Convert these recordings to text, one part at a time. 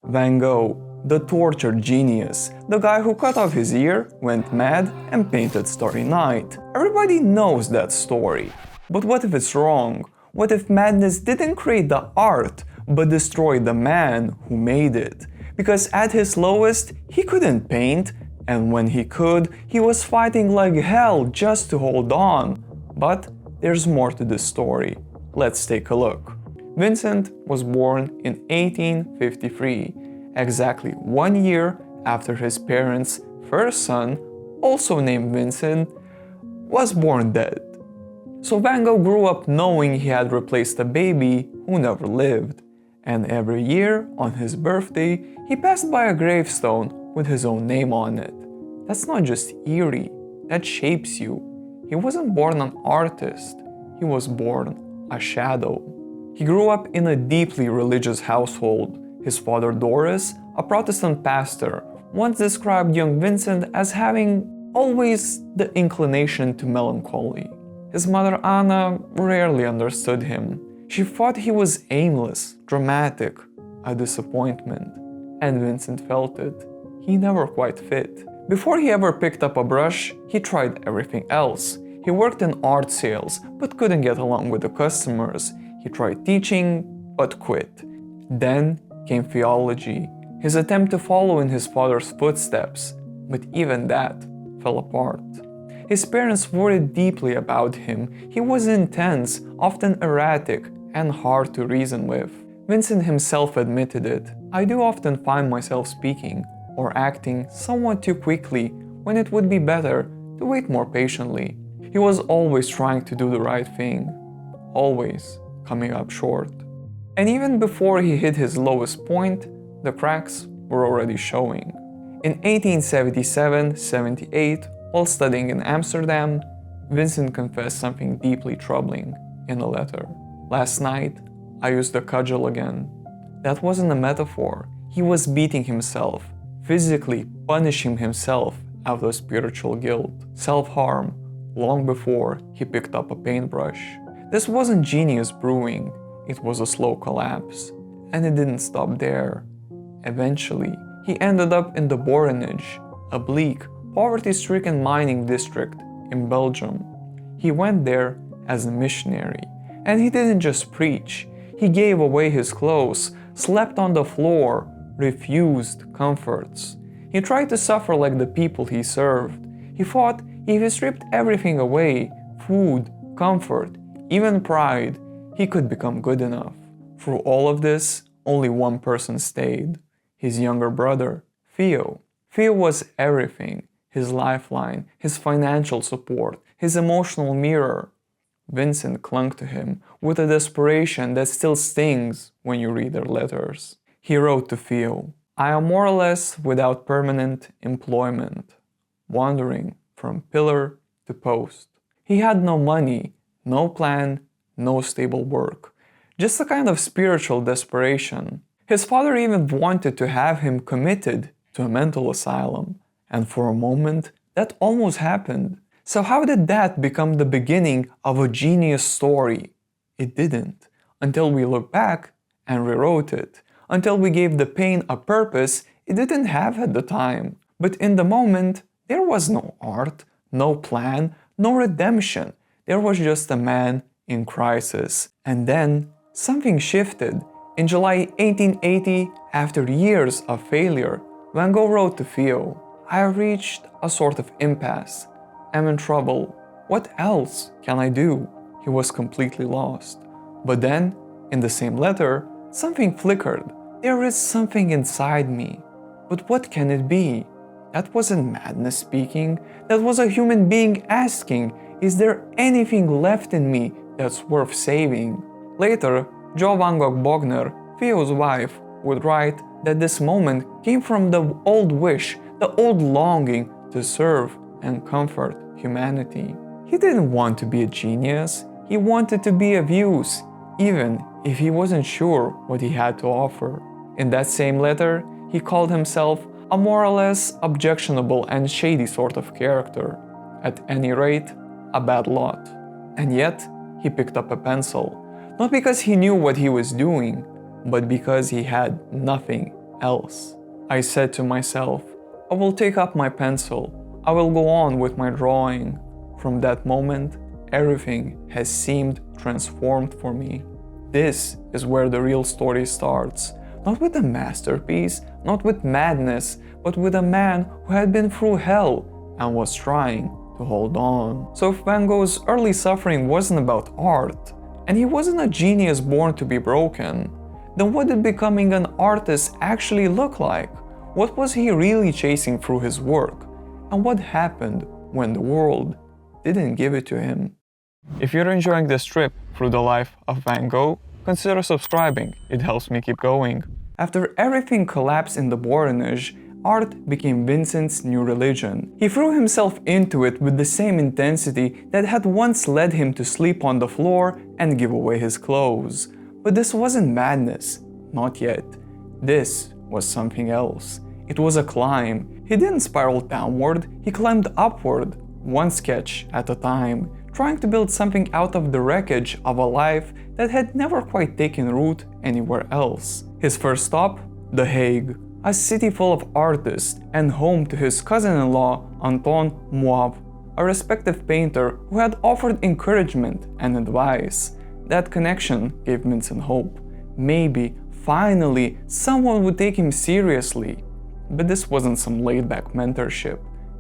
Van Gogh, the tortured genius, the guy who cut off his ear, went mad, and painted Starry Night. Everybody knows that story. But what if it's wrong? What if madness didn't create the art, but destroyed the man who made it? Because at his lowest, he couldn't paint, and when he could, he was fighting like hell just to hold on. But there's more to this story. Let's take a look. Vincent was born in 1853, exactly 1 year after his parents' first son, also named Vincent, was born dead. So Van Gogh grew up knowing he had replaced a baby who never lived. And every year, on his birthday, he passed by a gravestone with his own name on it. That's not just eerie, that shapes you. He wasn't born an artist, he was born a shadow. He grew up in a deeply religious household. His father Doris, a Protestant pastor, once described young Vincent as having always the inclination to melancholy. His mother Anna rarely understood him. She thought he was aimless, dramatic, a disappointment. And Vincent felt it. He never quite fit. Before he ever picked up a brush, he tried everything else. He worked in art sales, but couldn't get along with the customers. He tried teaching, but quit. Then came theology, his attempt to follow in his father's footsteps, but even that fell apart. His parents worried deeply about him. He was intense, often erratic, and hard to reason with. Vincent himself admitted it. I do often find myself speaking or acting somewhat too quickly when it would be better to wait more patiently. He was always trying to do the right thing, always coming up short. And even before he hit his lowest point, the cracks were already showing. In 1877-78, while studying in Amsterdam, Vincent confessed something deeply troubling in a letter. Last night, I used the cudgel again. That wasn't a metaphor. He was beating himself, physically punishing himself out of spiritual guilt, self-harm, long before he picked up a paintbrush. This wasn't genius brewing, it was a slow collapse. And it didn't stop there. Eventually, he ended up in the Borinage, a bleak, poverty-stricken mining district in Belgium. He went there as a missionary, and he didn't just preach. He gave away his clothes, slept on the floor, refused comforts. He tried to suffer like the people he served. He thought if he stripped everything away, food, comfort, even pride, he could become good enough. Through all of this, only one person stayed, his younger brother, Theo. Theo was everything, his lifeline, his financial support, his emotional mirror. Vincent clung to him with a desperation that still stings when you read their letters. He wrote to Theo, I am more or less without permanent employment, wandering from pillar to post. He had no money, no plan, no stable work, just a kind of spiritual desperation. His father even wanted to have him committed to a mental asylum, and for a moment that almost happened. So how did that become the beginning of a genius story? It didn't, until we look back and rewrote it, until we gave the pain a purpose it didn't have at the time. But in the moment, there was no art, no plan, no redemption. There was just a man in crisis. And then something shifted. In July 1880, after years of failure, Van Gogh wrote to Theo, I have reached a sort of impasse. I'm in trouble. What else can I do? He was completely lost. But then, in the same letter, something flickered. There is something inside me. But what can it be? That wasn't madness speaking. That was a human being asking, is there anything left in me that's worth saving? Later, Jo Van Gogh Bogner, Theo's wife, would write that this moment came from the old wish, the old longing to serve and comfort humanity. He didn't want to be a genius, he wanted to be of use, even if he wasn't sure what he had to offer. In that same letter, he called himself a more or less objectionable and shady sort of character. At any rate, a bad lot. And yet, he picked up a pencil. Not because he knew what he was doing, but because he had nothing else. I said to myself, I will take up my pencil, I will go on with my drawing. From that moment, everything has seemed transformed for me. This is where the real story starts. Not with a masterpiece, not with madness, but with a man who had been through hell and was trying to hold on. So if Van Gogh's early suffering wasn't about art, and he wasn't a genius born to be broken, then what did becoming an artist actually look like? What was he really chasing through his work? And what happened when the world didn't give it to him? If you're enjoying this trip through the life of Van Gogh, consider subscribing, it helps me keep going. After everything collapsed in the Borinage, art became Vincent's new religion. He threw himself into it with the same intensity that had once led him to sleep on the floor and give away his clothes. But this wasn't madness, not yet. This was something else. It was a climb. He didn't spiral downward, he climbed upward, one sketch at a time, trying to build something out of the wreckage of a life that had never quite taken root anywhere else. His first stop? The Hague, a city full of artists and home to his cousin-in-law Anton Mouave, a respected painter who had offered encouragement and advice. That connection gave Vincent hope. Maybe, finally, someone would take him seriously. But this wasn't some laid-back mentorship.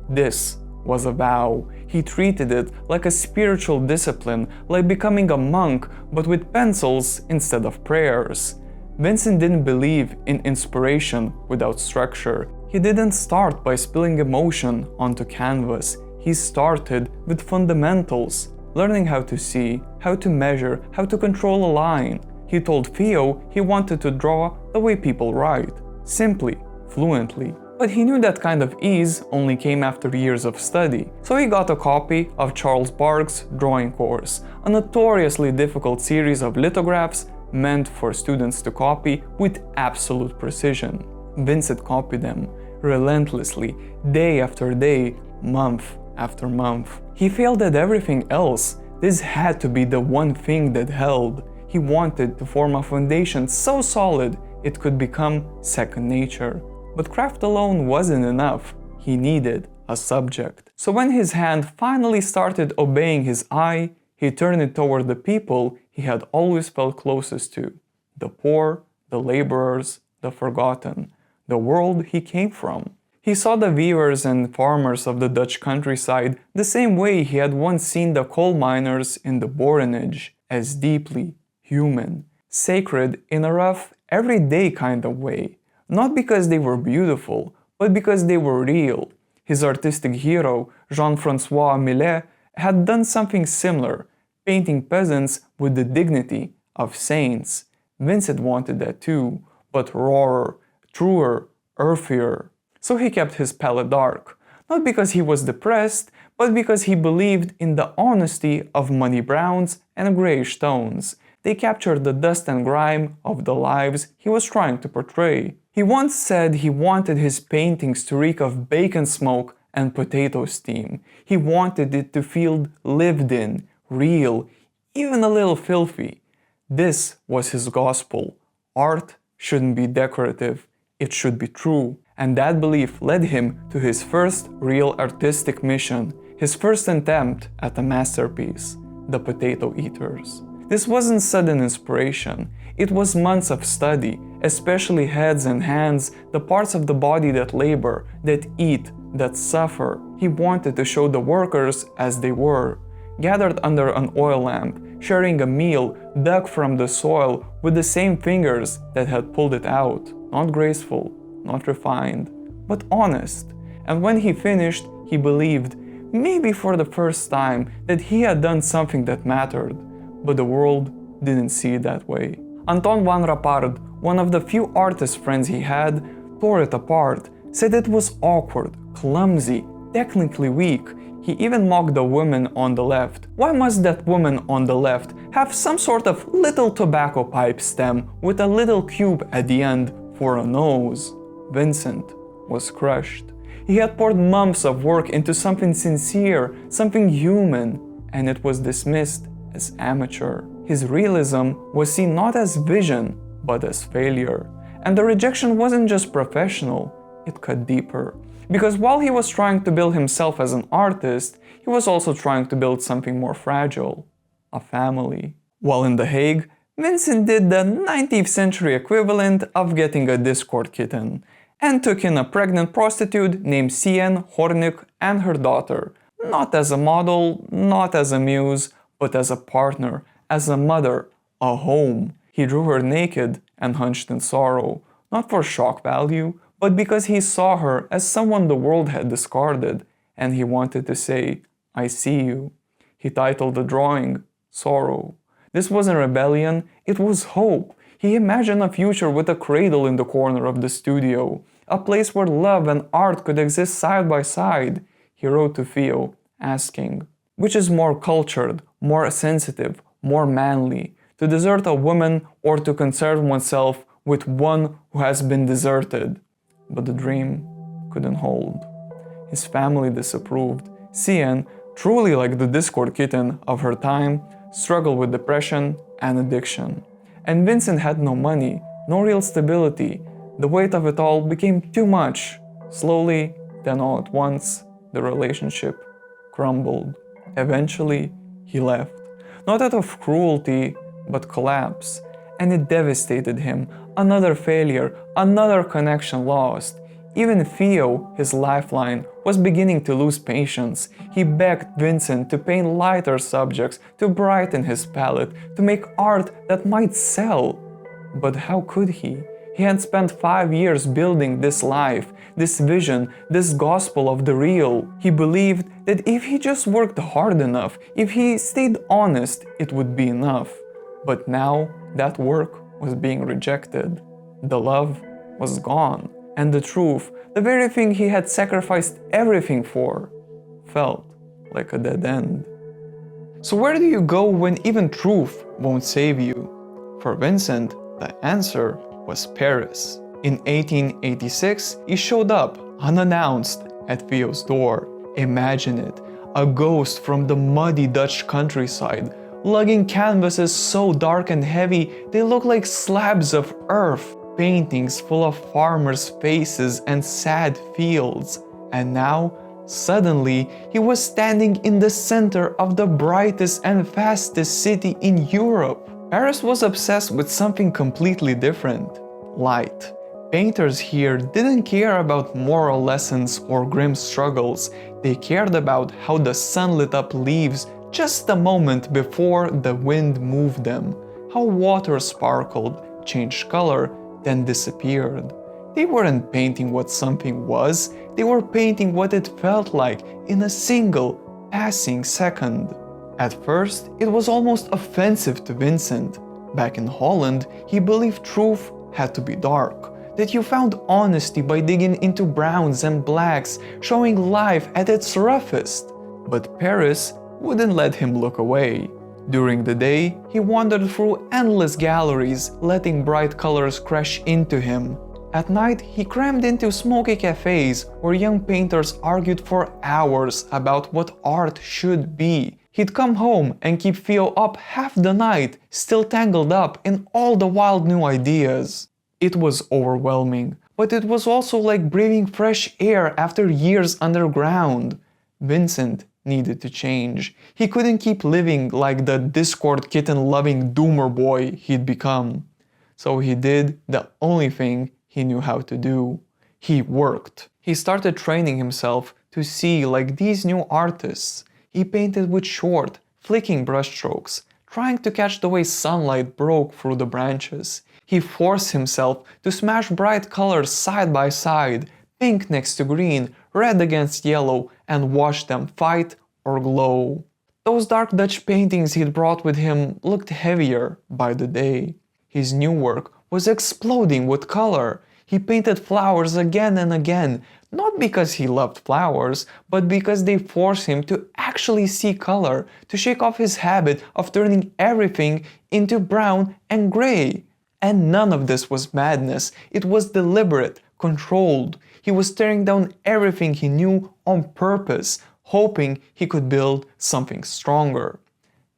This was a vow. He treated it like a spiritual discipline, like becoming a monk, but with pencils instead of prayers. Vincent didn't believe in inspiration without structure. He didn't start by spilling emotion onto canvas. He started with fundamentals, learning how to see, how to measure, how to control a line. He told Theo he wanted to draw the way people write, simply, fluently. But he knew that kind of ease only came after years of study. So he got a copy of Charles Bargues's drawing course, a notoriously difficult series of lithographs meant for students to copy with absolute precision. Vincent copied them, relentlessly, day after day, month after month. He failed at everything else. This had to be the one thing that held. He wanted to form a foundation so solid it could become second nature. But craft alone wasn't enough. He needed a subject. So when his hand finally started obeying his eye, he turned it toward the people he had always felt closest to. The poor, the laborers, the forgotten. The world he came from. He saw the weavers and farmers of the Dutch countryside the same way he had once seen the coal miners in the Borinage, as deeply human, sacred in a rough, everyday kind of way. Not because they were beautiful, but because they were real. His artistic hero, Jean-François Millet, had done something similar, painting peasants with the dignity of saints. Vincent wanted that too, but rawer, truer, earthier. So he kept his palette dark, not because he was depressed, but because he believed in the honesty of muddy browns and grayish tones. They captured the dust and grime of the lives he was trying to portray. He once said he wanted his paintings to reek of bacon smoke and potato steam. He wanted it to feel lived in, real, even a little filthy. This was his gospel. Art shouldn't be decorative, it should be true. And that belief led him to his first real artistic mission, his first attempt at a masterpiece, The Potato Eaters. This wasn't sudden inspiration, it was months of study, especially heads and hands, the parts of the body that labor, that eat, that suffer. He wanted to show the workers as they were, gathered under an oil lamp, sharing a meal dug from the soil with the same fingers that had pulled it out. Not graceful, not refined, but honest. And when he finished, he believed, maybe for the first time, that he had done something that mattered. But the world didn't see it that way. Anton van Rappard, one of the few artist friends he had, tore it apart, said it was awkward, clumsy, technically weak. He even mocked the woman on the left. Why must that woman on the left have some sort of little tobacco pipe stem with a little cube at the end for a nose? Vincent was crushed. He had poured months of work into something sincere, something human, and it was dismissed as amateur. His realism was seen not as vision, but as failure. And the rejection wasn't just professional, it cut deeper. Because while he was trying to build himself as an artist, he was also trying to build something more fragile, a family. While in The Hague, Vincent did the 19th century equivalent of getting a Discord kitten, and took in a pregnant prostitute named Sien Hornik and her daughter, not as a model, not as a muse, but as a partner, as a mother, a home. He drew her naked and hunched in sorrow, not for shock value, but because he saw her as someone the world had discarded, and he wanted to say, "I see you." He titled the drawing, Sorrow. This wasn't rebellion, it was hope. He imagined a future with a cradle in the corner of the studio, a place where love and art could exist side by side. He wrote to Theo, asking, which is more cultured, more sensitive, more manly, to desert a woman or to concern oneself with one who has been deserted? But the dream couldn't hold. His family disapproved. Sien, truly like the Discord kitten of her time, struggled with depression and addiction. And Vincent had no money, no real stability. The weight of it all became too much. Slowly, then all at once, the relationship crumbled. Eventually, he left. Not out of cruelty, but collapse. And it devastated him. Another failure, another connection lost. Even Theo, his lifeline, was beginning to lose patience. He begged Vincent to paint lighter subjects, to brighten his palette, to make art that might sell. But how could he? He had spent 5 years building this life, this vision, this gospel of the real. He believed that if he just worked hard enough, if he stayed honest, it would be enough. But now, that work was being rejected. The love was gone. And the truth, the very thing he had sacrificed everything for, felt like a dead end. So where do you go when even truth won't save you? For Vincent, the answer was Paris. In 1886, he showed up, unannounced, at Theo's door. Imagine it, a ghost from the muddy Dutch countryside, lugging canvases so dark and heavy they look like slabs of earth. Paintings full of farmers' faces and sad fields. And now, suddenly, he was standing in the center of the brightest and fastest city in Europe. Paris was obsessed with something completely different: light. Painters here didn't care about moral lessons or grim struggles. They cared about how the sun lit up leaves just a moment before the wind moved them, how water sparkled, changed color, then disappeared. They weren't painting what something was, they were painting what it felt like in a single, passing second. At first, it was almost offensive to Vincent. Back in Holland, he believed truth had to be dark, that you found honesty by digging into browns and blacks, showing life at its roughest. But Paris wouldn't let him look away. During the day, he wandered through endless galleries, letting bright colors crash into him. At night, he crammed into smoky cafes where young painters argued for hours about what art should be. He'd come home and keep Theo up half the night, still tangled up in all the wild new ideas. It was overwhelming, but it was also like breathing fresh air after years underground. Vincent needed to change. He couldn't keep living like the Discord kitten-loving doomer boy he'd become. So he did the only thing he knew how to do. He worked. He started training himself to see like these new artists. He painted with short, flicking brushstrokes, trying to catch the way sunlight broke through the branches. He forced himself to smash bright colors side by side, pink next to green, red against yellow, and watch them fight or glow. Those dark Dutch paintings he'd brought with him looked heavier by the day. His new work was exploding with color. He painted flowers again and again, not because he loved flowers, but because they forced him to actually see color, to shake off his habit of turning everything into brown and gray. And none of this was madness. It was deliberate, controlled. He was tearing down everything he knew on purpose, hoping he could build something stronger.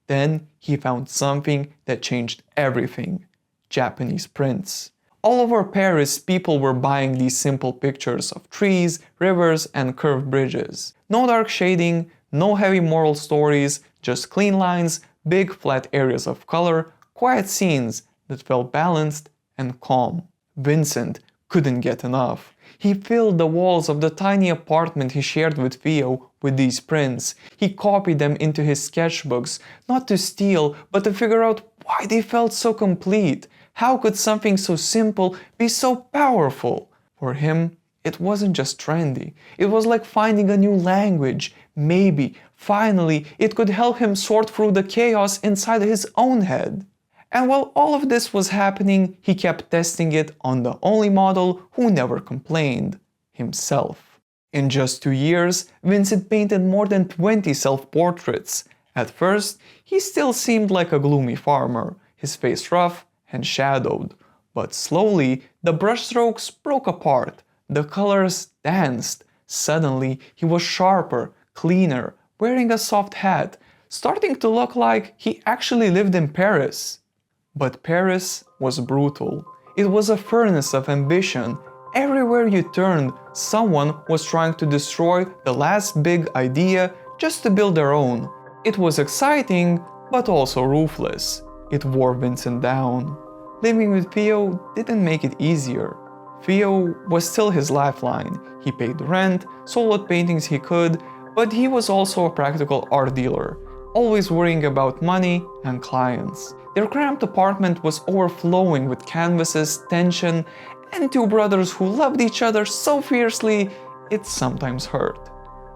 Then he found something that changed everything: Japanese prints. All over Paris, people were buying these simple pictures of trees, rivers, and curved bridges. No dark shading, no heavy moral stories, just clean lines, big flat areas of color, quiet scenes that felt balanced and calm. Vincent couldn't get enough. He filled the walls of the tiny apartment he shared with Theo with these prints. He copied them into his sketchbooks, not to steal, but to figure out why they felt so complete. How could something so simple be so powerful? For him, it wasn't just trendy. It was like finding a new language. Maybe, finally, it could help him sort through the chaos inside his own head. And while all of this was happening, he kept testing it on the only model who never complained, himself. In just 2 years, Vincent painted more than 20 self-portraits. At first, he still seemed like a gloomy farmer, his face rough and shadowed. But slowly, the brushstrokes broke apart, the colors danced. Suddenly, he was sharper, cleaner, wearing a soft hat, starting to look like he actually lived in Paris. But Paris was brutal. It was a furnace of ambition. Everywhere you turned, someone was trying to destroy the last big idea just to build their own. It was exciting, but also ruthless. It wore Vincent down. Living with Theo didn't make it easier. Theo was still his lifeline. He paid rent, sold what paintings he could, but he was also a practical art dealer, always worrying about money and clients. Their cramped apartment was overflowing with canvases, tension, and two brothers who loved each other so fiercely it sometimes hurt.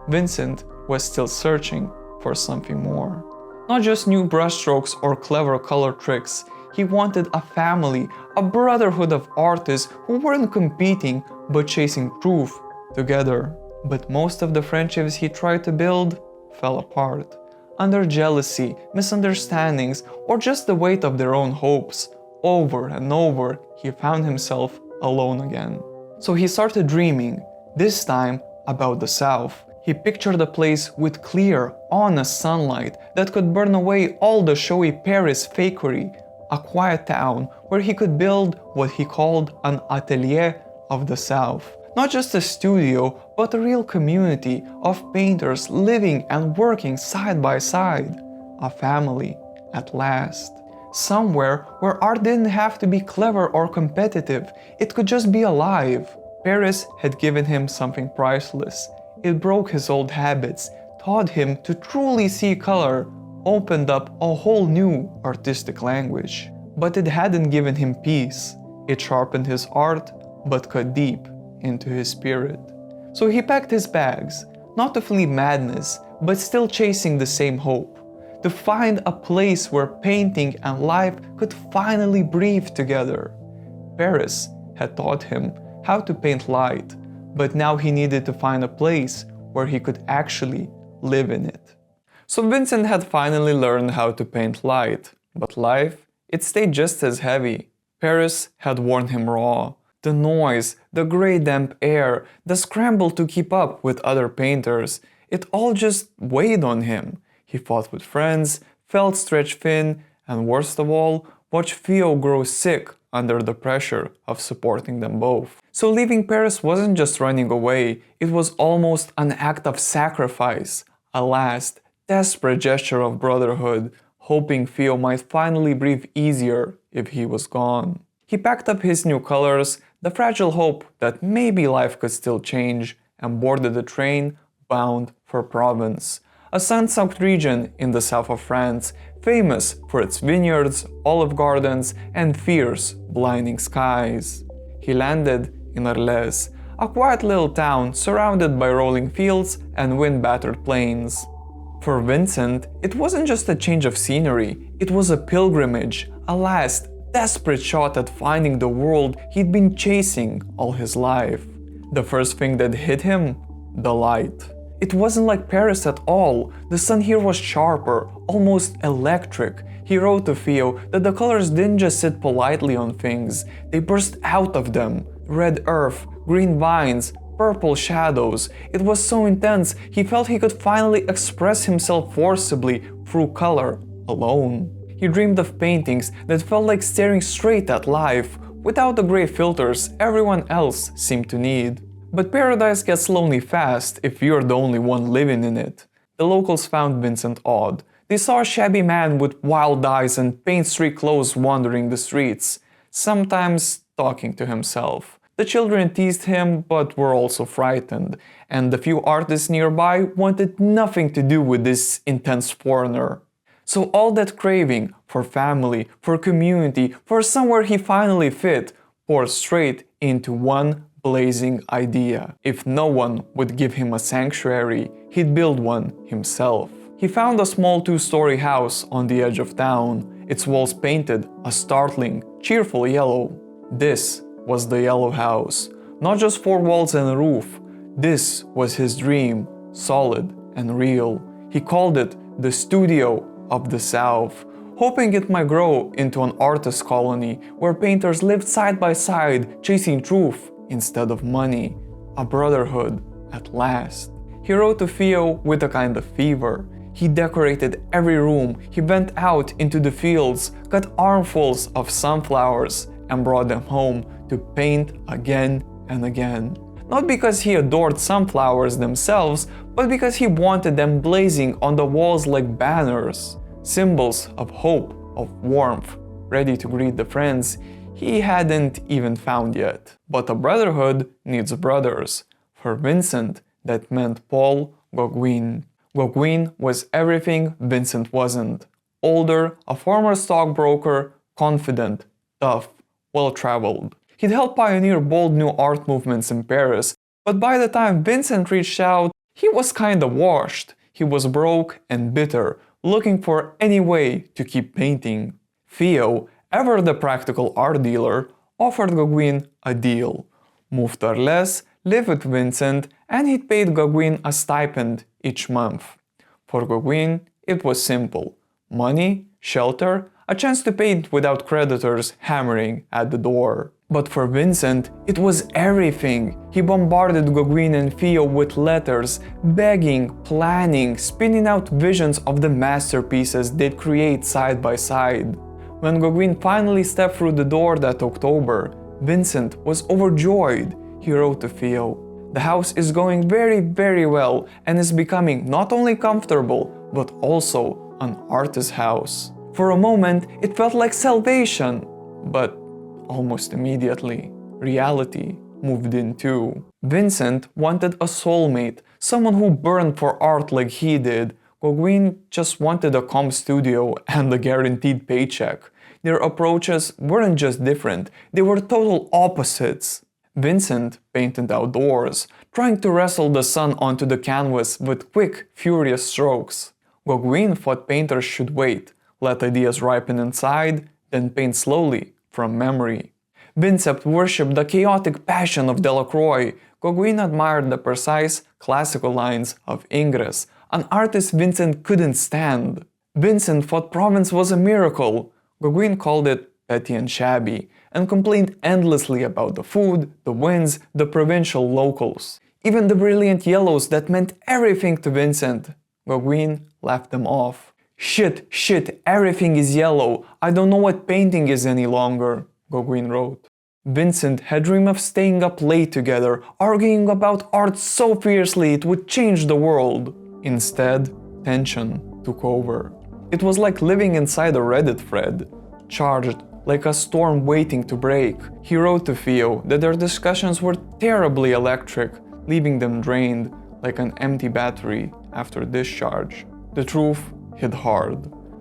Vincent was still searching for something more. Not just new brushstrokes or clever color tricks. He wanted a family, a brotherhood of artists who weren't competing but chasing truth together. But most of the friendships he tried to build fell apart. Under jealousy, misunderstandings, or just the weight of their own hopes. Over and over, he found himself alone again. So he started dreaming, this time about the South. He pictured a place with clear, honest sunlight that could burn away all the showy Paris fakery, a quiet town where he could build what he called an atelier of the South. Not just a studio, but a real community of painters living and working side by side. A family, at last. Somewhere where art didn't have to be clever or competitive, it could just be alive. Paris had given him something priceless. It broke his old habits, taught him to truly see color, opened up a whole new artistic language. But it hadn't given him peace. It sharpened his art, but cut deep into his spirit. So he packed his bags, not to flee madness, but still chasing the same hope. To find a place where painting and life could finally breathe together. Paris had taught him how to paint light, but now he needed to find a place where he could actually live in it. So Vincent had finally learned how to paint light, but life, it stayed just as heavy. Paris had worn him raw. The noise, the grey damp air, the scramble to keep up with other painters, it all just weighed on him. He fought with friends, felt stretched thin, and worst of all, watched Theo grow sick under the pressure of supporting them both. So leaving Paris wasn't just running away, it was almost an act of sacrifice, a last, desperate gesture of brotherhood, hoping Theo might finally breathe easier if he was gone. He packed up his new colors, the fragile hope that maybe life could still change, and boarded the train bound for Provence, a sun-soaked region in the south of France, famous for its vineyards, olive gardens, and fierce, blinding skies. He landed in Arles, a quiet little town surrounded by rolling fields and wind-battered plains. For Vincent, it wasn't just a change of scenery, it was a pilgrimage, a last, desperate shot at finding the world he'd been chasing all his life. The first thing that hit him? The light. It wasn't like Paris at all. The sun here was sharper, almost electric. He wrote to Theo that the colors didn't just sit politely on things, they burst out of them. Red earth, green vines, purple shadows. It was so intense, he felt he could finally express himself forcibly through color, alone. He dreamed of paintings that felt like staring straight at life, without the grey filters everyone else seemed to need. But paradise gets lonely fast if you're the only one living in it. The locals found Vincent odd. They saw a shabby man with wild eyes and paint-streaked clothes wandering the streets, sometimes talking to himself. The children teased him but were also frightened, and the few artists nearby wanted nothing to do with this intense foreigner. So all that craving for family, for community, for somewhere he finally fit, poured straight into one blazing idea. If no one would give him a sanctuary, he'd build one himself. He found a small two-story house on the edge of town, its walls painted a startling, cheerful yellow. This was the yellow house. Not just four walls and a roof. This was his dream, solid and real. He called it the Studio of the South, hoping it might grow into an artist colony where painters lived side by side, chasing truth instead of money. A brotherhood at last. He wrote to Theo with a kind of fever. He decorated every room, he went out into the fields, cut armfuls of sunflowers, and brought them home to paint again and again. Not because he adored sunflowers themselves, but because he wanted them blazing on the walls like banners, symbols of hope, of warmth, ready to greet the friends he hadn't even found yet. But a brotherhood needs brothers. For Vincent, that meant Paul Gauguin. Gauguin was everything Vincent wasn't. Older, a former stockbroker, confident, tough, well-traveled. He'd helped pioneer bold new art movements in Paris, but by the time Vincent reached out, he was kinda washed. He was broke and bitter, looking for any way to keep painting. Theo, ever the practical art dealer, offered Gauguin a deal. Move to Arles, live with Vincent, and he'd paid Gauguin a stipend each month. For Gauguin, it was simple. Money, shelter, a chance to paint without creditors hammering at the door. But for Vincent, it was everything. He bombarded Gauguin and Theo with letters, begging, planning, spinning out visions of the masterpieces they'd create side by side. When Gauguin finally stepped through the door that October, Vincent was overjoyed. He wrote to Theo, "The house is going very, very well and is becoming not only comfortable, but also an artist's house." For a moment, it felt like salvation, but almost immediately, reality moved in too. Vincent wanted a soulmate, someone who burned for art like he did. Gauguin just wanted a calm studio and a guaranteed paycheck. Their approaches weren't just different, they were total opposites. Vincent painted outdoors, trying to wrestle the sun onto the canvas with quick, furious strokes. Gauguin thought painters should wait, let ideas ripen inside, then paint slowly, from memory. Vincent worshipped the chaotic passion of Delacroix. Gauguin admired the precise, classical lines of Ingres, an artist Vincent couldn't stand. Vincent thought Provence was a miracle. Gauguin called it petty and shabby, and complained endlessly about the food, the winds, the provincial locals. Even the brilliant yellows that meant everything to Vincent. Gauguin laughed them off. Shit, everything is yellow. I don't know what painting is any longer," Gauguin wrote. Vincent had dreamed of staying up late together, arguing about art so fiercely it would change the world. Instead, tension took over. It was like living inside a Reddit thread, charged like a storm waiting to break. He wrote to Theo that their discussions were terribly electric, leaving them drained like an empty battery after discharge. The truth hit hard.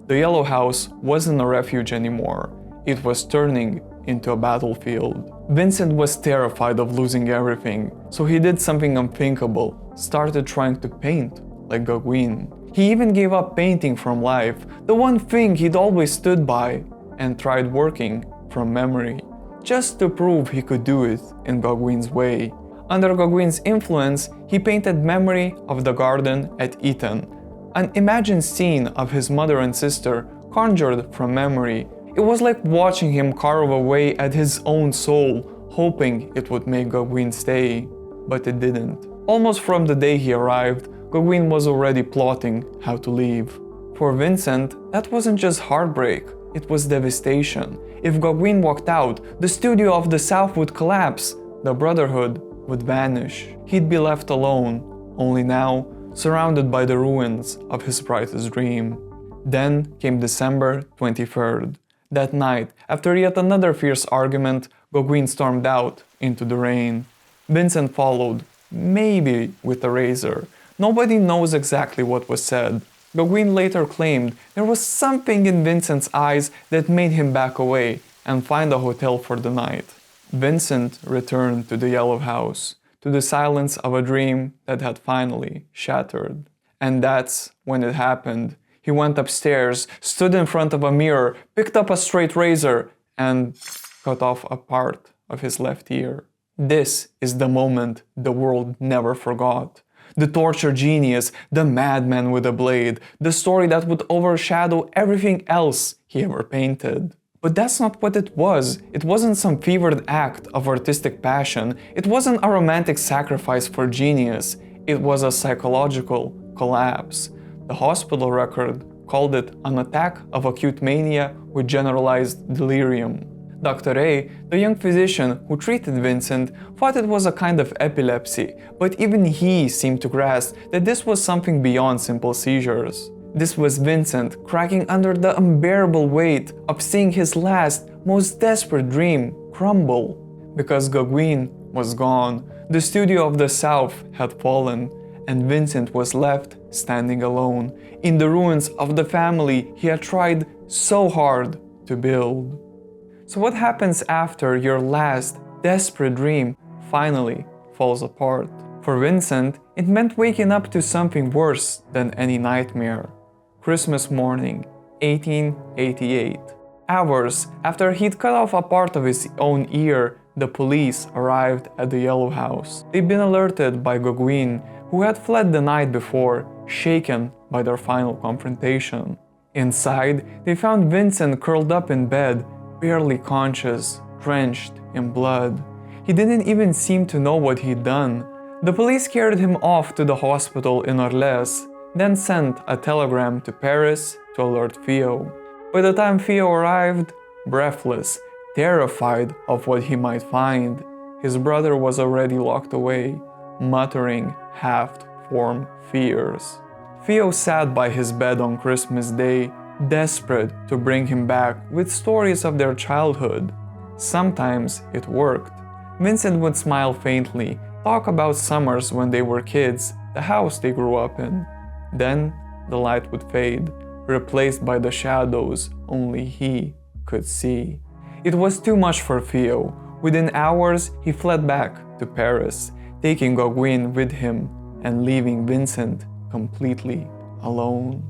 The yellow house wasn't a refuge anymore. It was turning into a battlefield. Vincent was terrified of losing everything, so he did something unthinkable, started trying to paint like Gauguin. He even gave up painting from life, the one thing he'd always stood by, and tried working from memory, just to prove he could do it in Gauguin's way. Under Gauguin's influence, he painted Memory of the Garden at Eton, an imagined scene of his mother and sister conjured from memory. It was like watching him carve away at his own soul, hoping it would make Gauguin stay. But it didn't. Almost from the day he arrived, Gauguin was already plotting how to leave. For Vincent, that wasn't just heartbreak, It was devastation. If Gauguin walked out, the studio of the South would collapse, the Brotherhood would vanish. He'd be left alone, only now surrounded by the ruins of his brightest dream. Then came December 23rd. That night, after yet another fierce argument, Gauguin stormed out into the rain. Vincent followed, maybe with a razor. Nobody knows exactly what was said. Gauguin later claimed there was something in Vincent's eyes that made him back away and find a hotel for the night. Vincent returned to the Yellow House, to the silence of a dream that had finally shattered. And that's when it happened. He went upstairs, stood in front of a mirror, picked up a straight razor, and cut off a part of his left ear. This is the moment the world never forgot. The torture genius, the madman with a blade, the story that would overshadow everything else he ever painted. But that's not what it was. It wasn't some fevered act of artistic passion. It wasn't a romantic sacrifice for genius. It was a psychological collapse. The hospital record called it an attack of acute mania with generalized delirium. Dr. A, the young physician who treated Vincent, thought it was a kind of epilepsy, but even he seemed to grasp that this was something beyond simple seizures. This was Vincent cracking under the unbearable weight of seeing his last, most desperate dream crumble. Because Gauguin was gone, the studio of the South had fallen, and Vincent was left standing alone in the ruins of the family he had tried so hard to build. So what happens after your last desperate dream finally falls apart? For Vincent, it meant waking up to something worse than any nightmare. Christmas morning, 1888. Hours after he'd cut off a part of his own ear, the police arrived at the Yellow House. They'd been alerted by Gauguin, who had fled the night before, shaken by their final confrontation. Inside, they found Vincent curled up in bed, barely conscious, drenched in blood. He didn't even seem to know what he'd done. The police carried him off to the hospital in Orleans, then sent a telegram to Paris to alert Theo. By the time Theo arrived, breathless, terrified of what he might find, his brother was already locked away, muttering half-formed fears. Theo sat by his bed on Christmas Day, desperate to bring him back with stories of their childhood. Sometimes it worked. Vincent would smile faintly, talk about summers when they were kids, the house they grew up in. Then the light would fade, replaced by the shadows only he could see. It was too much for Theo. Within hours, he fled back to Paris, taking Gauguin with him and leaving Vincent completely alone.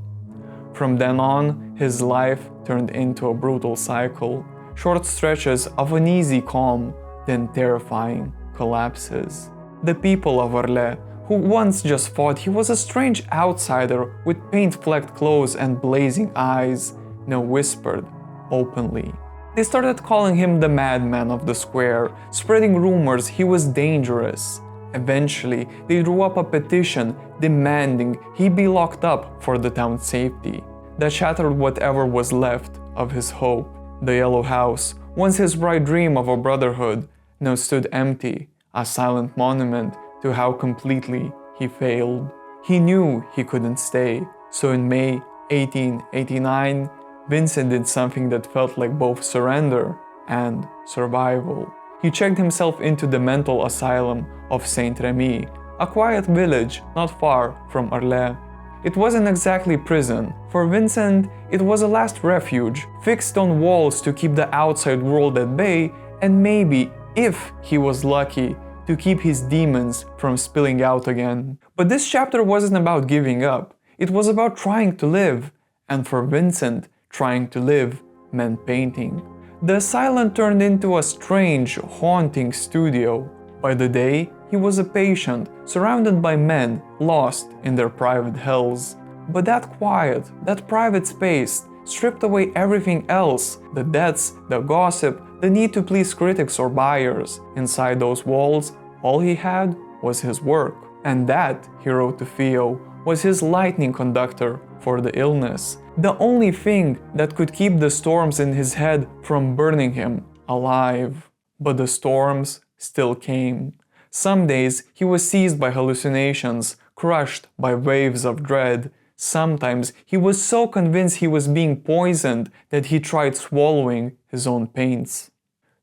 From then on, his life turned into a brutal cycle, short stretches of uneasy calm, then terrifying collapses. The people of Orleans, who once just thought he was a strange outsider with paint-flecked clothes and blazing eyes, now whispered openly. They started calling him the madman of the square, spreading rumors he was dangerous. Eventually, they drew up a petition demanding he be locked up for the town's safety. That shattered whatever was left of his hope. The Yellow House, once his bright dream of a brotherhood, now stood empty, a silent monument to how completely he failed. He knew he couldn't stay, so in May 1889, Vincent did something that felt like both surrender and survival. He checked himself into the mental asylum of Saint-Rémy, a quiet village not far from Orleans. It wasn't exactly prison. For Vincent, it was a last refuge, fixed on walls to keep the outside world at bay, and maybe, if he was lucky, to keep his demons from spilling out again. But this chapter wasn't about giving up. It was about trying to live. And for Vincent, trying to live meant painting. The asylum turned into a strange, haunting studio. By the day, he was a patient, surrounded by men lost in their private hells. But that quiet, that private space, stripped away everything else, the debts, the gossip, the need to please critics or buyers. Inside those walls, all he had was his work. And that, he wrote to Theo, was his lightning conductor for the illness, the only thing that could keep the storms in his head from burning him alive. But the storms still came. Some days he was seized by hallucinations, crushed by waves of dread. Sometimes he was so convinced he was being poisoned that he tried swallowing his own paints.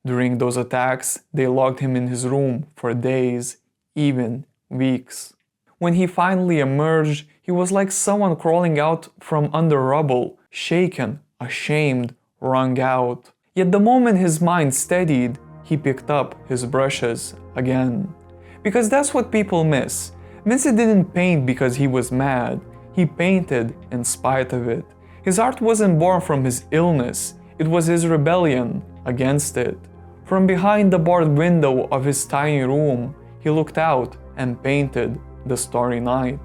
During those attacks, they locked him in his room for days, even weeks. When he finally emerged, he was like someone crawling out from under rubble, shaken, ashamed, wrung out. Yet the moment his mind steadied, he picked up his brushes again. Because that's what people miss. Vincent didn't paint because he was mad. He painted in spite of it. His art wasn't born from his illness. It was his rebellion against it. From behind the barred window of his tiny room, he looked out and painted the Starry Night.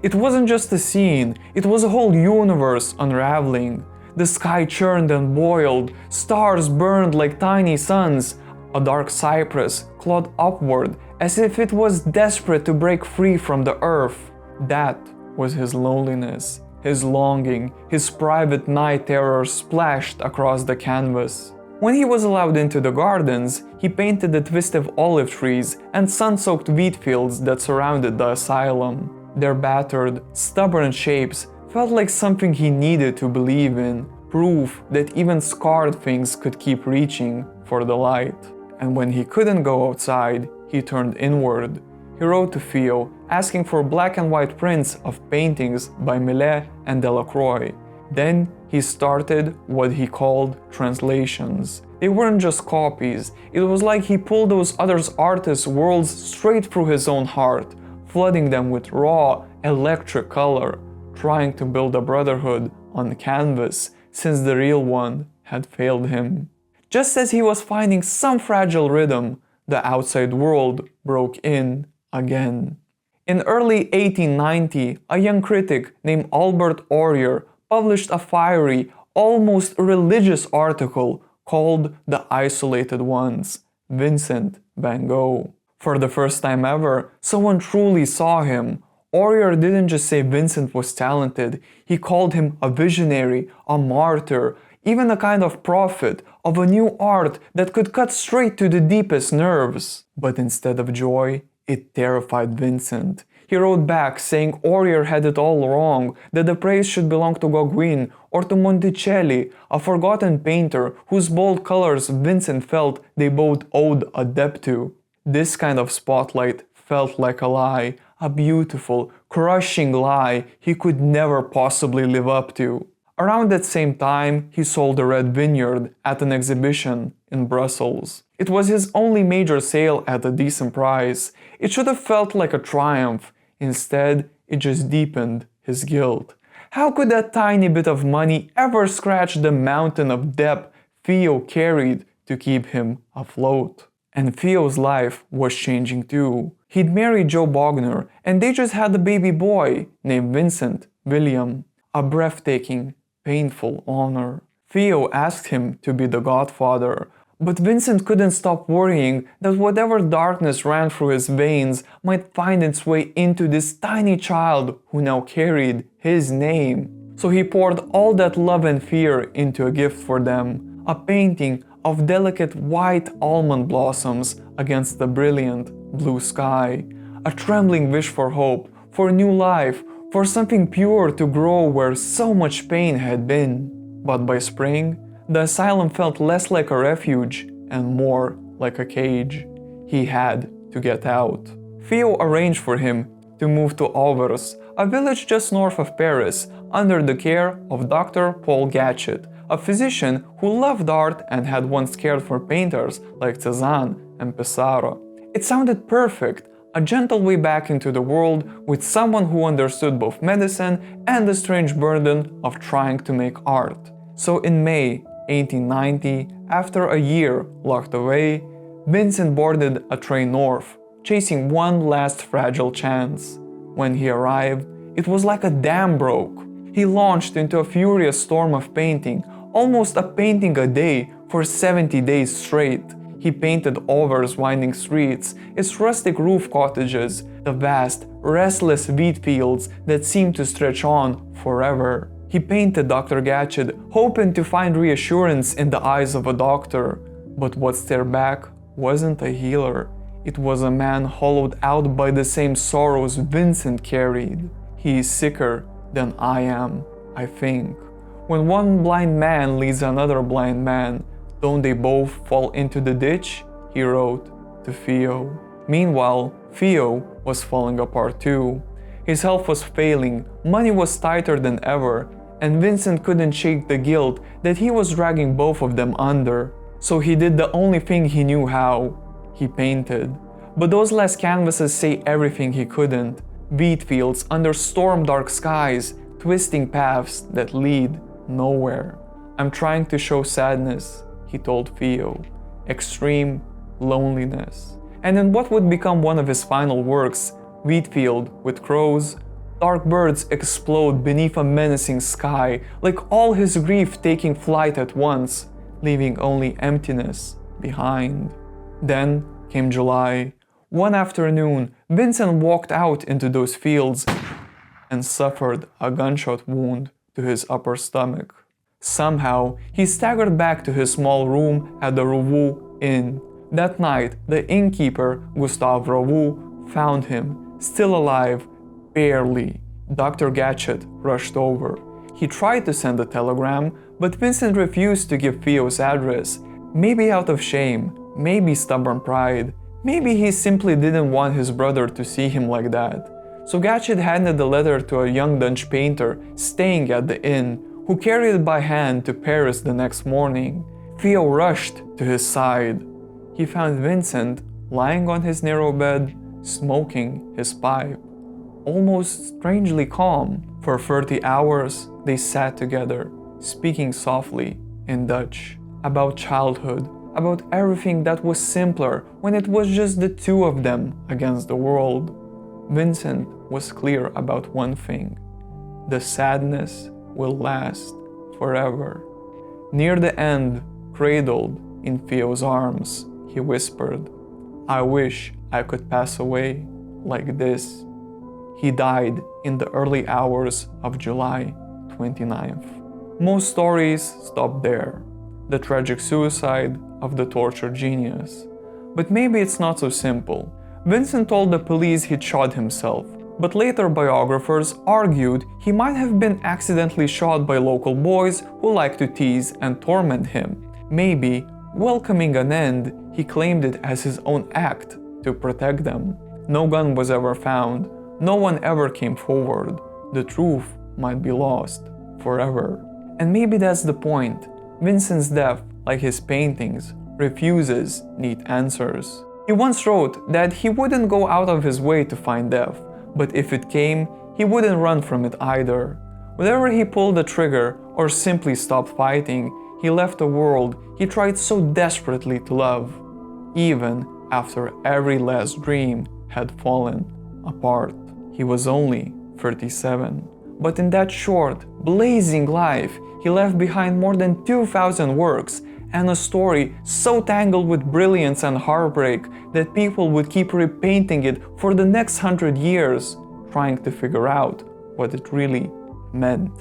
It wasn't just a scene, it was a whole universe unraveling. The sky churned and boiled, stars burned like tiny suns. A dark cypress clawed upward as if it was desperate to break free from the earth. That was his loneliness, his longing, his private night terror splashed across the canvas. When he was allowed into the gardens, he painted the twisted olive trees and sun-soaked wheat fields that surrounded the asylum. Their battered, stubborn shapes felt like something he needed to believe in, proof that even scarred things could keep reaching for the light. And when he couldn't go outside, he turned inward. He wrote to Theo, asking for black and white prints of paintings by Millet and Delacroix. Then he started what he called translations. They weren't just copies, it was like he pulled those other artists' worlds straight through his own heart, flooding them with raw, electric color, trying to build a brotherhood on canvas since the real one had failed him. Just as he was finding some fragile rhythm, the outside world broke in again. In early 1890, a young critic named Albert Aurier published a fiery, almost religious article called The Isolated Ones, Vincent van Gogh. For the first time ever, someone truly saw him. Aurier didn't just say Vincent was talented, he called him a visionary, a martyr, even a kind of prophet of a new art that could cut straight to the deepest nerves. But instead of joy, it terrified Vincent. He wrote back saying Aurier had it all wrong, that the praise should belong to Gauguin or to Monticelli, a forgotten painter whose bold colors Vincent felt they both owed a debt to. This kind of spotlight felt like a lie, a beautiful, crushing lie he could never possibly live up to. Around that same time, he sold a red vineyard at an exhibition in Brussels. It was his only major sale at a decent price. It should have felt like a triumph. Instead, it just deepened his guilt. How could that tiny bit of money ever scratch the mountain of debt Theo carried to keep him afloat? And Theo's life was changing too. He'd married Jo Bogner, and they just had a baby boy named Vincent William. A breathtaking, painful honor. Theo asked him to be the godfather, but Vincent couldn't stop worrying that whatever darkness ran through his veins might find its way into this tiny child who now carried his name. So he poured all that love and fear into a gift for them, a painting of delicate white almond blossoms against the brilliant blue sky, a trembling wish for hope, for new life, for something pure to grow where so much pain had been. But by spring, the asylum felt less like a refuge and more like a cage. He had to get out. Theo arranged for him to move to Auvers, a village just north of Paris, under the care of Dr. Paul Gatchett, a physician who loved art and had once cared for painters like Cézanne and Pissarro. It sounded perfect, a gentle way back into the world with someone who understood both medicine and the strange burden of trying to make art. So in May 1890, after a year locked away, Vincent boarded a train north, chasing one last fragile chance. When he arrived, it was like a dam broke. He launched into a furious storm of painting, almost a painting a day for 70 days straight. He painted Auvers' winding streets, its rustic roof cottages, the vast, restless wheat fields that seemed to stretch on forever. He painted Dr. Gatchett, hoping to find reassurance in the eyes of a doctor. But what stared back wasn't a healer. It was a man hollowed out by the same sorrows Vincent carried. He is sicker than I am, I think. When one blind man leads another blind man, don't they both fall into the ditch? He wrote to Theo. Meanwhile, Theo was falling apart too. His health was failing, money was tighter than ever, and Vincent couldn't shake the guilt that he was dragging both of them under. So he did the only thing he knew how. He painted. But those last canvases say everything he couldn't. Wheat fields under storm-dark skies, twisting paths that lead nowhere. I'm trying to show sadness, he told Theo. Extreme loneliness. And in what would become one of his final works, Wheatfield with crows, dark birds explode beneath a menacing sky, like all his grief taking flight at once, leaving only emptiness behind. Then came July. One afternoon, Vincent walked out into those fields and suffered a gunshot wound to his upper stomach. Somehow, he staggered back to his small room at the Rouvaux Inn. That night, the innkeeper, Gustave Rouvaux, found him, still alive, barely. Dr. Gatchett rushed over. He tried to send a telegram, but Vincent refused to give Theo's address. Maybe out of shame, maybe stubborn pride, maybe he simply didn't want his brother to see him like that. So Gatchett handed the letter to a young Dutch painter staying at the inn, who carried it by hand to Paris the next morning. Theo rushed to his side. He found Vincent lying on his narrow bed, smoking his pipe, almost strangely calm. For 30 hours, they sat together, speaking softly in Dutch, about childhood, about everything that was simpler when it was just the two of them against the world. Vincent was clear about one thing: the sadness will last forever. Near the end, cradled in Theo's arms, he whispered, "I wish I could pass away like this." He died in the early hours of July 29th. Most stories stop there, the tragic suicide of the tortured genius. But maybe it's not so simple. Vincent told the police he'd shot himself, but later biographers argued he might have been accidentally shot by local boys who liked to tease and torment him. Maybe, welcoming an end, he claimed it as his own act to protect them. No gun was ever found. No one ever came forward. The truth might be lost forever. And maybe that's the point. Vincent's death, like his paintings, refuses neat answers. He once wrote that he wouldn't go out of his way to find death, but if it came, he wouldn't run from it either. Whenever he pulled the trigger or simply stopped fighting, he left a world he tried so desperately to love, even after every last dream had fallen apart. He was only 37, but in that short, blazing life, he left behind more than 2,000 works and a story so tangled with brilliance and heartbreak that people would keep repainting it for the next 100 years, trying to figure out what it really meant.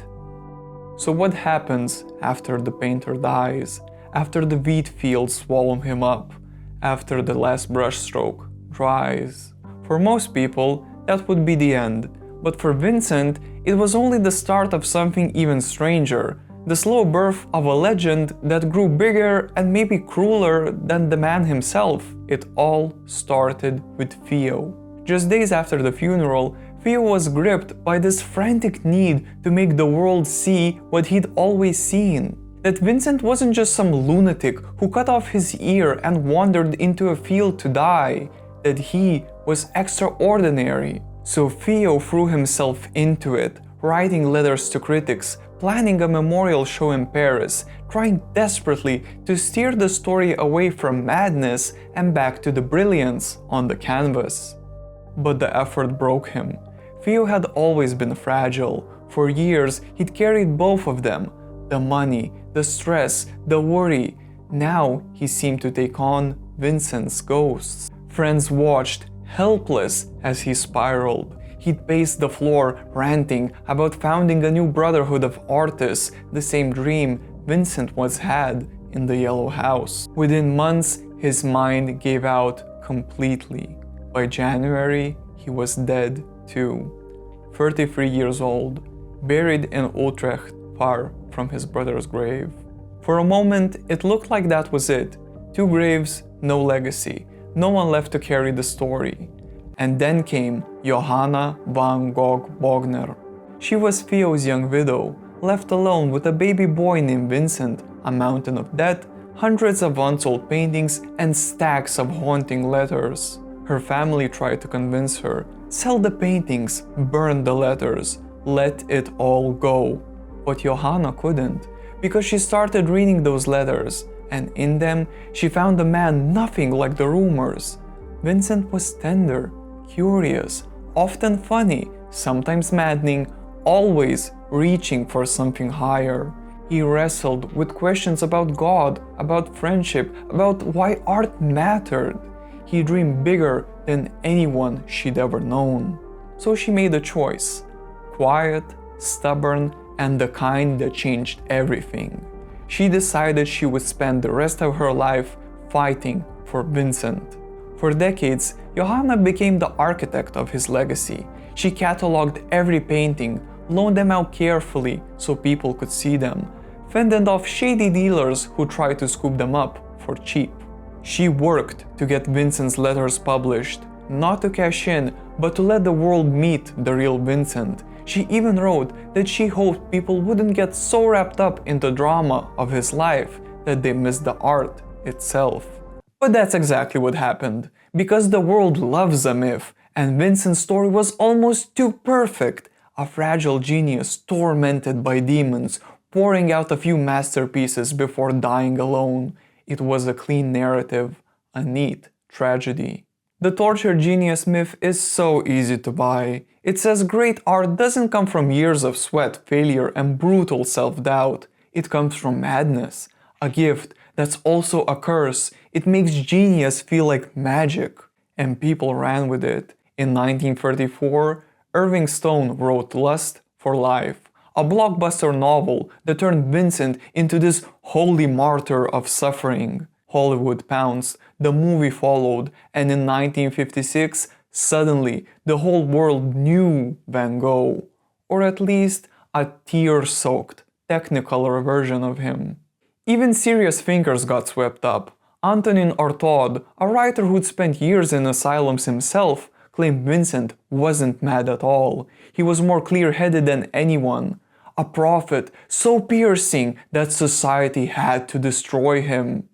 So what happens after the painter dies, after the wheat fields swallow him up, after the last brushstroke dries? For most people, that would be the end, but for Vincent, it was only the start of something even stranger, the slow birth of a legend that grew bigger and maybe crueler than the man himself. It all started with Theo. Just days after the funeral, Theo was gripped by this frantic need to make the world see what he'd always seen. That Vincent wasn't just some lunatic who cut off his ear and wandered into a field to die, that he was extraordinary. So Theo threw himself into it, writing letters to critics, planning a memorial show in Paris, trying desperately to steer the story away from madness and back to the brilliance on the canvas. But the effort broke him. Theo had always been fragile. For years, he'd carried both of them, the money, the stress, the worry. Now he seemed to take on Vincent's ghosts. Friends watched, helpless, as he spiraled. He'd pace the floor, ranting about founding a new brotherhood of artists, the same dream Vincent once had in the Yellow House. Within months, his mind gave out completely. By January, he was dead too. 33 years old, buried in Utrecht, far from his brother's grave. For a moment, it looked like that was it. 2 graves, no legacy, no one left to carry the story. And then came Johanna van Gogh Bogner. She was Theo's young widow, left alone with a baby boy named Vincent, a mountain of debt, hundreds of unsold paintings, and stacks of haunting letters. Her family tried to convince her, sell the paintings, burn the letters, let it all go. But Johanna couldn't, because she started reading those letters, and in them she found a man nothing like the rumors. Vincent was tender, curious, often funny, sometimes maddening, always reaching for something higher. He wrestled with questions about God, about friendship, about why art mattered. He dreamed bigger than anyone she'd ever known. So she made a choice. Quiet, stubborn, and the kind that changed everything. She decided she would spend the rest of her life fighting for Vincent. For decades, Johanna became the architect of his legacy. She cataloged every painting, loaned them out carefully so people could see them, fended off shady dealers who tried to scoop them up for cheap. She worked to get Vincent's letters published, not to cash in, but to let the world meet the real Vincent. She even wrote that she hoped people wouldn't get so wrapped up in the drama of his life that they missed the art itself. But that's exactly what happened, because the world loves a myth, and Vincent's story was almost too perfect. A fragile genius tormented by demons, pouring out a few masterpieces before dying alone. It was a clean narrative, a neat tragedy. The tortured genius myth is so easy to buy. It says great art doesn't come from years of sweat, failure, and brutal self-doubt. It comes from madness, a gift that's also a curse. It makes genius feel like magic. And people ran with it. In 1934, Irving Stone wrote Lust for Life, a blockbuster novel that turned Vincent into this holy martyr of suffering. Hollywood pounced, the movie followed, and in 1956, suddenly the whole world knew Van Gogh, or at least a tear-soaked, technicolor version of him. Even serious thinkers got swept up. Antonin Artaud, a writer who'd spent years in asylums himself, claimed Vincent wasn't mad at all. He was more clear-headed than anyone. A prophet so piercing that society had to destroy him.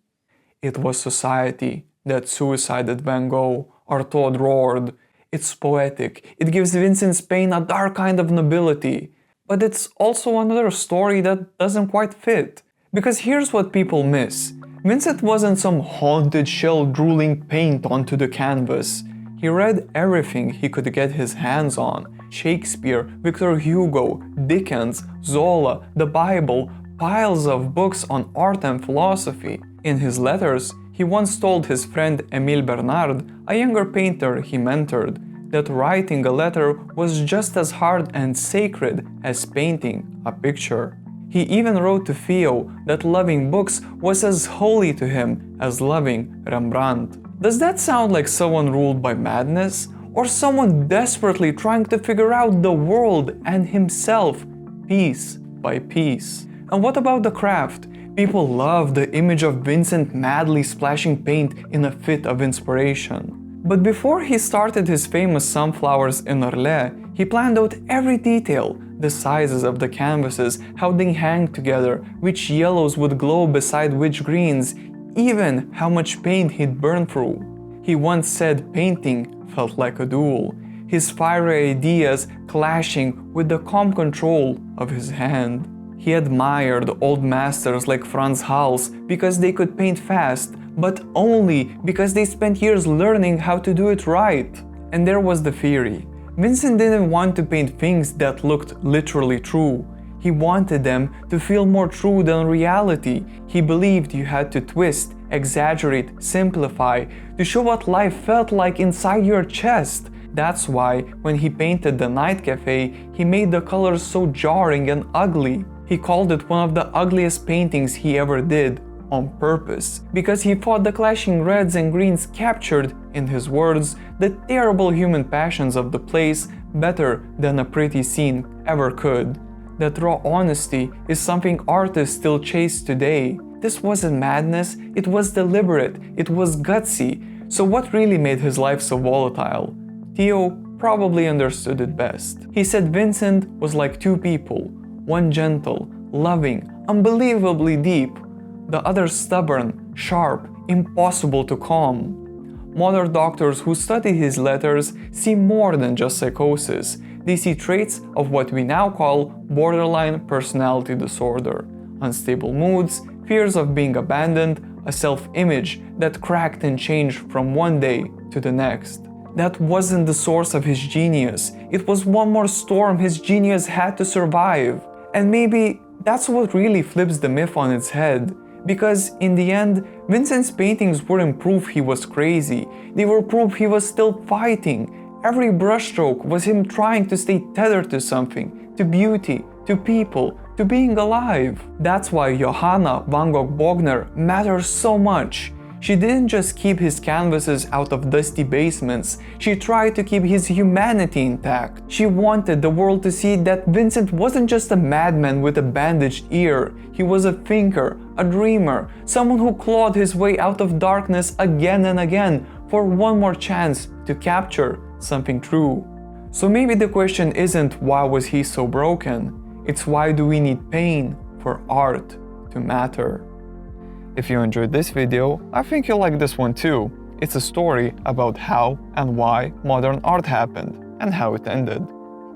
It was society that suicided Van Gogh, Artaud roared. It's poetic. It gives Vincent's pain a dark kind of nobility. But it's also another story that doesn't quite fit. Because here's what people miss. Vincent wasn't some haunted shell drooling paint onto the canvas. He read everything he could get his hands on. Shakespeare, Victor Hugo, Dickens, Zola, the Bible, piles of books on art and philosophy. In his letters, he once told his friend Émile Bernard, a younger painter he mentored, that writing a letter was just as hard and sacred as painting a picture. He even wrote to Theo that loving books was as holy to him as loving Rembrandt. Does that sound like someone ruled by madness? Or someone desperately trying to figure out the world and himself, piece by piece? And what about the craft? People love the image of Vincent madly splashing paint in a fit of inspiration. But before he started his famous sunflowers in Orly, he planned out every detail, the sizes of the canvases, how they hang together, which yellows would glow beside which greens, even how much paint he'd burn through. He once said painting felt like a duel, his fiery ideas clashing with the calm control of his hand. He admired old masters like Franz Hals because they could paint fast, but only because they spent years learning how to do it right. And there was the theory. Vincent didn't want to paint things that looked literally true. He wanted them to feel more true than reality. He believed you had to twist, exaggerate, simplify, to show what life felt like inside your chest. That's why, when he painted the Night Cafe, he made the colors so jarring and ugly. He called it one of the ugliest paintings he ever did, on purpose, because he thought the clashing reds and greens captured, in his words, the terrible human passions of the place better than a pretty scene ever could. That raw honesty is something artists still chase today. This wasn't madness, it was deliberate, it was gutsy. So what really made his life so volatile? Theo probably understood it best. He said Vincent was like two people, one gentle, loving, unbelievably deep, the other stubborn, sharp, impossible to calm. Modern doctors who study his letters see more than just psychosis. They see traits of what we now call borderline personality disorder, unstable moods, fears of being abandoned, a self-image that cracked and changed from one day to the next. That wasn't the source of his genius. It was one more storm his genius had to survive. And maybe that's what really flips the myth on its head. Because in the end, Vincent's paintings weren't proof he was crazy. They were proof he was still fighting. Every brushstroke was him trying to stay tethered to something, to beauty, to people, to being alive. That's why Johanna Van Gogh Bogner matters so much. She didn't just keep his canvases out of dusty basements, she tried to keep his humanity intact. She wanted the world to see that Vincent wasn't just a madman with a bandaged ear, he was a thinker, a dreamer, someone who clawed his way out of darkness again and again for one more chance to capture something true. So maybe the question isn't why was he so broken, it's why do we need pain for art to matter. If you enjoyed this video, I think you'll like this one too. It's a story about how and why modern art happened and how it ended.